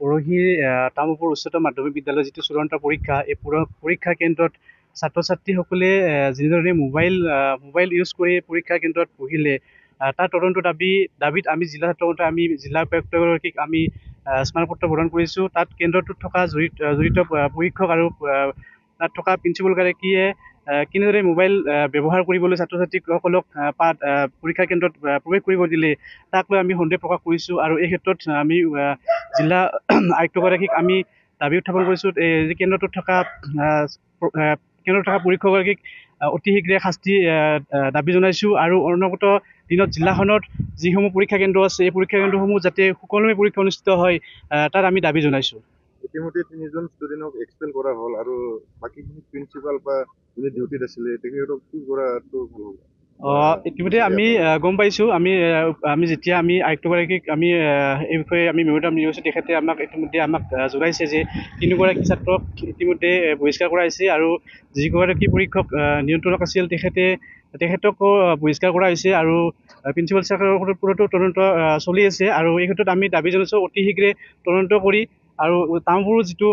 পৰহি তামুলপুৰ উচ্চতৰ মাধ্যমিক বিদ্যালয়ৰ যিটো চূড়ান্ত পৰীক্ষা এই পৰীক্ষা কেন্দ্ৰত ছাত্ৰ ছাত্ৰীসকলে যিদৰে মোবাইল ইউজ কৰি পৰীক্ষা কেন্দ্ৰত পঢ়িলে তাৰ তদন্ত দাবীত আমি জিলা ছাত্ৰসন্থাই আমি জিলা উপায়ুক্তগৰাকীক আমি স্মাৰকপত্ৰ প্ৰদান কৰিছোঁ। তাত কেন্দ্ৰটোত থকা জড়িত পৰীক্ষক আৰু তাত থকা প্ৰিন্সিপালগৰাকীয়ে কেনেদৰে মোবাইল ব্যৱহাৰ কৰিবলৈ ছাত্ৰ ছাত্ৰীসকলক পৰীক্ষা কেন্দ্ৰত প্ৰৱেশ কৰিব দিলে তাক লৈ আমি সন্দেহ প্ৰকাশ কৰিছোঁ। আৰু এই ক্ষেত্ৰত আমি জিলা আয়ুক্তগৰাকীক আমি দাবী উত্থাপন কৰিছোঁ যে কেন্দ্ৰটোত থকা পৰীক্ষকগৰাকীক অতি শীঘ্ৰে শাস্তি দাবী জনাইছোঁ। আৰু অনাগত দিনত জিলাখনত যিসমূহ পৰীক্ষা কেন্দ্ৰ আছে এই পৰীক্ষা কেন্দ্ৰসমূহ যাতে সুকলমে পৰীক্ষা অনুষ্ঠিত হয় তাত আমি দাবী জনাইছোঁ। ইতিমধ্যে 3জন ষ্টুডেণ্টক এক্সপেল কৰা হ'ল আৰু বাকীখিনি প্ৰিন্সিপাল বা যোনে ডিউটিত আছিলে তেখেতক কি কৰাটো ভাল হ'ব? ইতিমধ্যে আমি গম পাইছোঁ। আমি যেতিয়া আমি আয়ুক্তগৰাকীক আমি এই বিষয়ে আমি মেম'ৰেণ্ডাম দিছোঁ তেখেতে ইতিমধ্যে আমাক জনাইছে যে 3গৰাকী ছাত্ৰক ইতিমধ্যে বহিষ্কাৰ কৰা হৈছে আৰু যিগৰাকী পৰীক্ষক নিয়ন্ত্ৰণক আছিল তেখেতকো বহিষ্কাৰ কৰা হৈছে আৰু প্ৰিন্সিপাল ছাৰৰ ওপৰতো তদন্ত চলি আছে। আৰু এই ক্ষেত্ৰত আমি দাবী জনাইছোঁ অতি শীঘ্ৰে তদন্ত কৰি আৰু তামুলপুৰৰ যিটো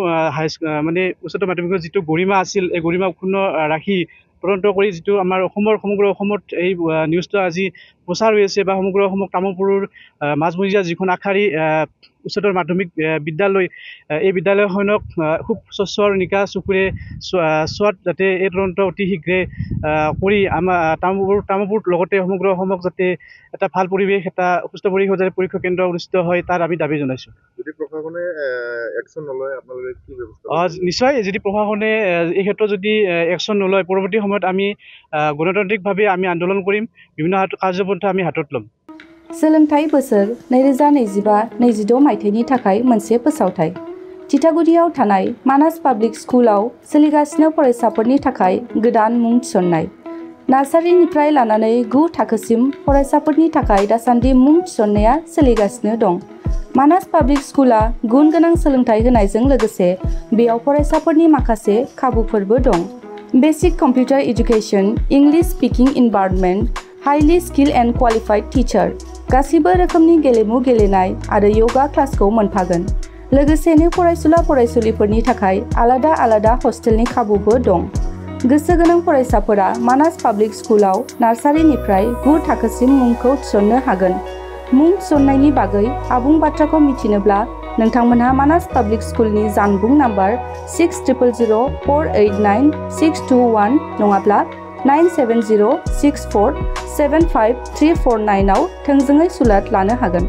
মানে উচ্চতৰ মাধ্যমিকৰ যিটো গৰিমা আছিল এই গৰিমা অক্ষুণ্ণ ৰাখি তদন্ত কৰি যিটো আমাৰ সমগ্ৰ অসমত এই নিউজটো আজি প্ৰচাৰ হৈ আছে বা সমগ্ৰ অসমত তামুলপুৰৰ মাজমজিয়া যিখন আগশাৰী উচ্চতৰ মাধ্যমিক বিদ্যালয় এই বিদ্যালয়খনক খুব স্বচ্ছ আৰু নিকা চকুৰে চোৱাত যাতে এই তদন্ত অতি শীঘ্ৰে কৰি আমাৰ তামুলপুৰ লগতে সমগ্ৰ অসমক যাতে এটা ভাল পৰিৱেশ এটা সুস্থ পৰিৱেশ যাতে পৰীক্ষা কেন্দ্ৰ অনুষ্ঠিত হয় তাৰ আমি দাবী জনাইছোঁ। যদি প্ৰশাসনে একশ্যন নলয় আপোনালোকে কি ব্যৱস্থা? নিশ্চয় যদি প্ৰশাসনে এই ক্ষেত্ৰত যদি একশ্যন নলয় পৰৱৰ্তী সময়ত আমি গণতান্ত্ৰিকভাৱে আমি আন্দোলন কৰিম, বিভিন্ন কাৰ্যপন্থা আমি হাতত ল'ম। सोलोंथाइ बोसोर 2025-26 मायथाइनि थाखाय मोनसे फोसावथाइ। थिथागुरियाव थानाय मानास पाब्लिक स्कुलाव सोलिगासिनो फरायसाफोरनि थाखाय गोदान मुं थिसननाय। नार्सारिनिफ्राय लानानै 9 थाखोसिम फरायसाफोरनि थाखाय दासान्दि मुं थिसननाया सोलिगासिनो दं। मानास पाब्लिक स्कुला गुन गोनां सोलोंथाइ होनायजों लोगोसे बेयाव फरायसाफोरनि माखासे खाबुफोरबो दं। Basic computer education, English speaking environment, highly skill and qualified teacher, गासिबो रोखोमनि गेलेमु गेलेनाय आरो योगा क्लासखौ मोनफागोन। लोगोसेनो फरायसुला फरायसुलिफोरनि थाखाय आलादा हस्टेलनि खाबुबो दं। गोसो गोनां फरायसाफोरा मानास पाब्लिक स्कुलाव नार्सारिनिफ्राय 9 थाखोसिम मुंखौ थिसननो हागोन। मुं थिसननायनि बागै आबुं बाथ्राखौ मिथिनोब्ला नोंथांमोनहा मानास पाब्लिक स्कुलनि जानबुं नाम्बार 6000489621 नङाब्ला 9706475349 आव थोंजोङै सुलाद लानो हागोन।